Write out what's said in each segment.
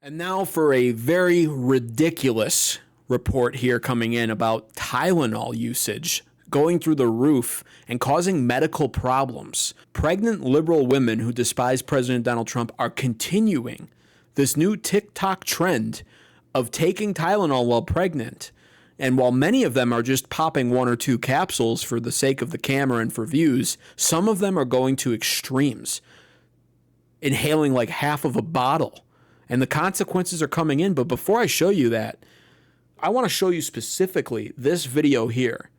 And now for a very ridiculous report here coming in about Tylenol usage going through the roof and causing medical problems. Pregnant liberal women who despise President Donald Trump are continuing this new TikTok trend of taking Tylenol while pregnant. And while many of them are just popping 1 or 2 capsules for the sake of the camera and for views, some of them are going to extremes, inhaling like half of a bottle. And the consequences are coming in. But before I show you that, I want to show you specifically this video here,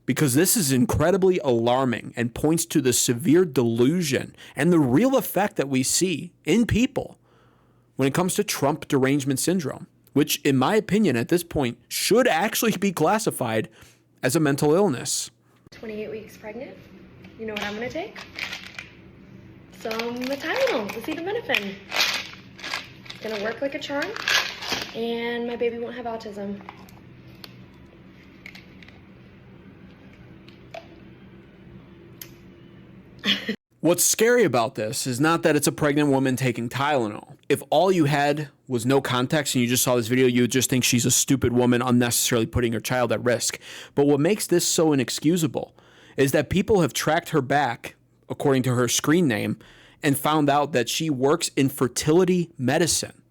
because this is incredibly alarming and points to the severe delusion and the real effect that we see in people when it comes to Trump derangement syndrome, which in my opinion at this point should actually be classified as a mental illness. 28 weeks pregnant. You know what I'm going to take? Some Tylenol, acetaminophen. It's going to work like a charm, and my baby won't have autism. What's scary about this is not that it's a pregnant woman taking Tylenol. If all you had was no context and you just saw this video, you would just think she's a stupid woman unnecessarily putting her child at risk. But what makes this so inexcusable is that people have tracked her back, according to her screen name, and found out that she works in fertility medicine.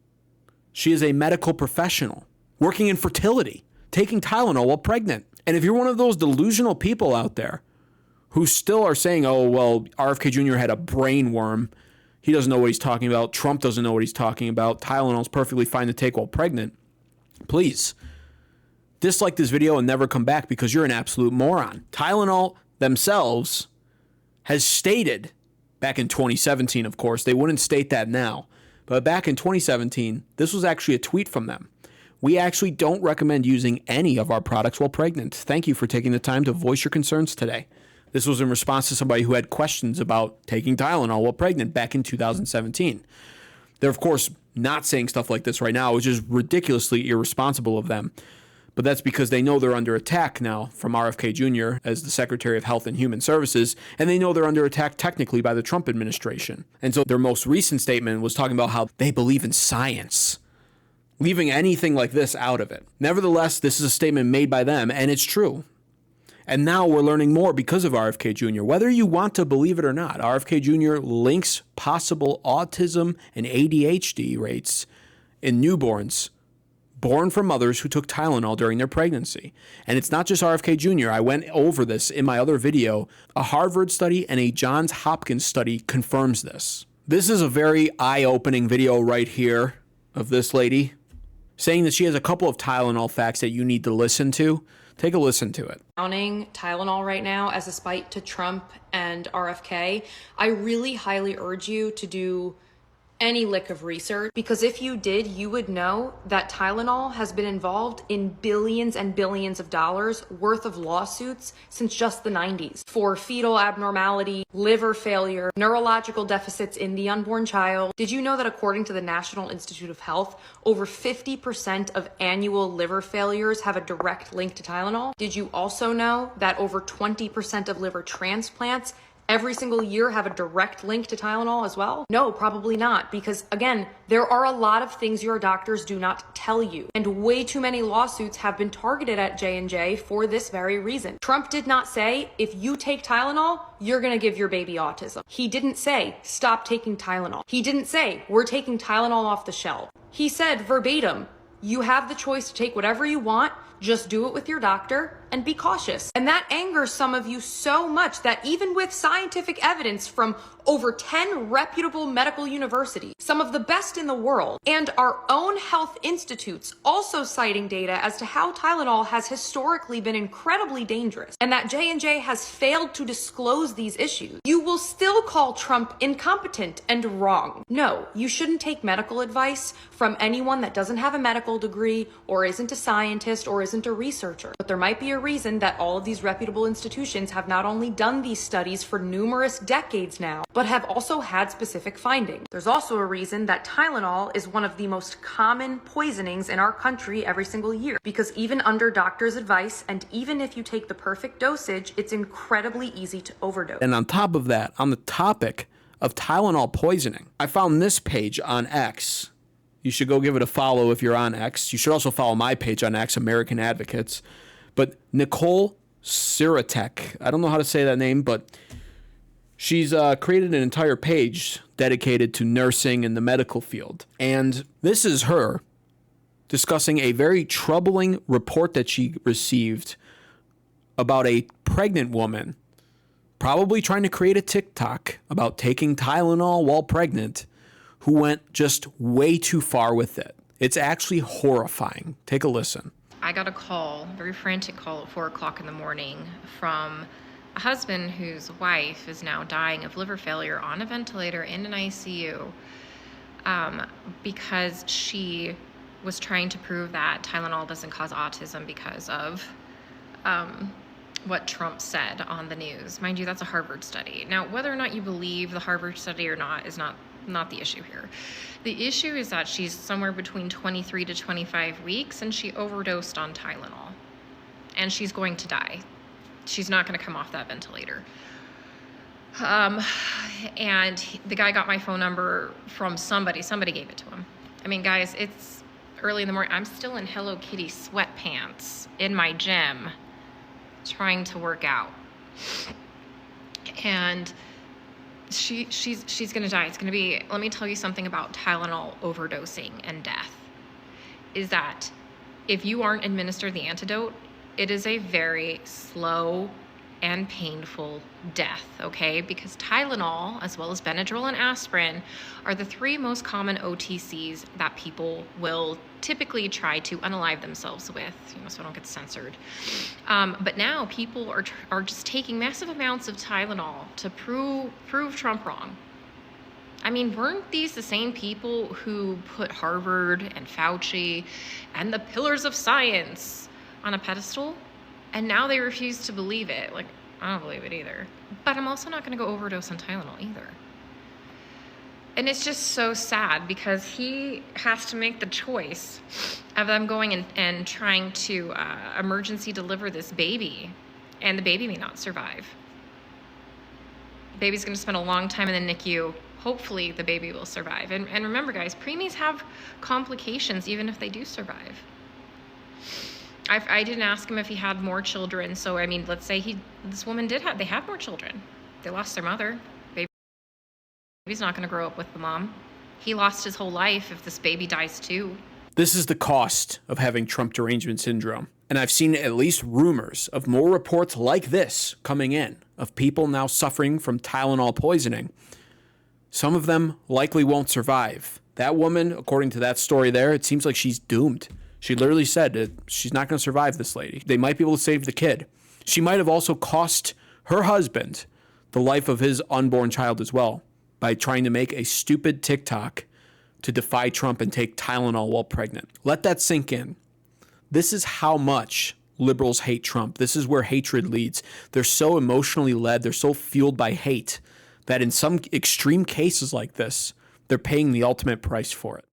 She is a medical professional working in fertility, taking Tylenol while pregnant. And if you're one of those delusional people out there who still are saying, oh, well, RFK Jr. had a brain worm, he doesn't know what he's talking about, Trump doesn't know what he's talking about, Tylenol's perfectly fine to take while pregnant, please dislike this video and never come back, because you're an absolute moron. Tylenol themselves has stated, back in 2017, of course, they wouldn't state that now, but back in 2017, this was actually a tweet from them. We actually don't recommend using any of our products while pregnant. Thank you for taking the time to voice your concerns today. This was in response to somebody who had questions about taking Tylenol while pregnant back in 2017. They're, of course, not saying stuff like this right now, which is ridiculously irresponsible of them. But that's because they know they're under attack now from RFK Jr. as the Secretary of Health and Human Services, and they know they're under attack technically by the Trump administration. And so their most recent statement was talking about how they believe in science, leaving anything like this out of it. Nevertheless, this is a statement made by them, and it's true. And now we're learning more because of RFK Jr. Whether you want to believe it or not, RFK Jr. links possible autism and ADHD rates in newborns born from mothers who took Tylenol during their pregnancy. And it's not just RFK Jr. I went over this in my other video. A Harvard study and a Johns Hopkins study confirms this. This is a very eye-opening video right here of this lady saying that she has a couple of Tylenol facts that you need to listen to. Take a listen to it. Counting Tylenol right now as a spite to Trump and RFK, I really highly urge you to do any lick of research, because if you did, you would know that Tylenol has been involved in billions and billions of dollars worth of lawsuits since just the 90s for fetal abnormality, liver failure, neurological deficits in the unborn child. Did you know that according to the National Institute of Health, over 50% of annual liver failures have a direct link to Tylenol? Did you also know that over 20% of liver transplants every single year have a direct link to Tylenol as well? No, probably not, because again, there are a lot of things your doctors do not tell you, and way too many lawsuits have been targeted at J&J for this very reason. Trump did not say, if you take Tylenol, you're gonna give your baby autism. He didn't say, stop taking Tylenol. He didn't say, we're taking Tylenol off the shelf. He said verbatim, you have the choice to take whatever you want, just do it with your doctor and be cautious. And that angers some of you so much that even with scientific evidence from over 10 reputable medical universities, some of the best in the world, and our own health institutes also citing data as to how Tylenol has historically been incredibly dangerous, and that J&J has failed to disclose these issues, you will still call Trump incompetent and wrong. No, you shouldn't take medical advice from anyone that doesn't have a medical degree or isn't a scientist or isn't a researcher. But there might be a reason that all of these reputable institutions have not only done these studies for numerous decades now, but have also had specific findings. There's also a reason that Tylenol is one of the most common poisonings in our country every single year, because even under doctor's advice, and even if you take the perfect dosage, it's incredibly easy to overdose. And on top of that, on the topic of Tylenol poisoning, I found this page on X You should go give it a follow if you're on X. You should also follow my page on X, American Advocates. But Nicole Siratek, I don't know how to say that name, but she's created an entire page dedicated to nursing in the medical field. And this is her discussing a very troubling report that she received about a pregnant woman probably trying to create a TikTok about taking Tylenol while pregnant, who went just way too far with it. It's actually horrifying. Take a listen. I got a call, a very frantic call at 4 o'clock in the morning from a husband whose wife is now dying of liver failure on a ventilator in an ICU because she was trying to prove that Tylenol doesn't cause autism because of what Trump said on the news. Mind you, that's a Harvard study. Now, whether or not you believe the Harvard study or not is not the issue here. The issue is that she's somewhere between 23 to 25 weeks and she overdosed on Tylenol. And she's going to die. She's not going to come off that ventilator. And the guy got my phone number from somebody. Somebody gave it to him. I mean, guys, it's early in the morning. I'm still in Hello Kitty sweatpants in my gym trying to work out. And she's gonna die. It's gonna be, let me tell you something about Tylenol overdosing and death, is that if you aren't administered the antidote, it is a very slow and painful death, okay? Because Tylenol, as well as Benadryl and aspirin, are the 3 most common OTCs that people will typically try to unalive themselves with, so I don't get censored. But now people are just taking massive amounts of Tylenol to prove Trump wrong. I mean, weren't these the same people who put Harvard and Fauci and the pillars of science on a pedestal? And now they refuse to believe it. Like, I don't believe it either. But I'm also not going to go overdose on Tylenol either. And it's just so sad because he has to make the choice of them going and trying to emergency deliver this baby. And the baby may not survive. The baby's going to spend a long time in the NICU. Hopefully the baby will survive. And remember, guys, preemies have complications even if they do survive. I didn't ask him if he had more children. So, I mean, let's say this woman they had more children. They lost their mother. Baby's not going to grow up with the mom. He lost his whole life if this baby dies too. This is the cost of having Trump derangement syndrome. And I've seen at least rumors of more reports like this coming in of people now suffering from Tylenol poisoning. Some of them likely won't survive. That woman, according to that story there, it seems like she's doomed. She literally said that she's not going to survive, this lady. They might be able to save the kid. She might have also cost her husband the life of his unborn child as well by trying to make a stupid TikTok to defy Trump and take Tylenol while pregnant. Let that sink in. This is how much liberals hate Trump. This is where hatred leads. They're so emotionally led. They're so fueled by hate that in some extreme cases like this, they're paying the ultimate price for it.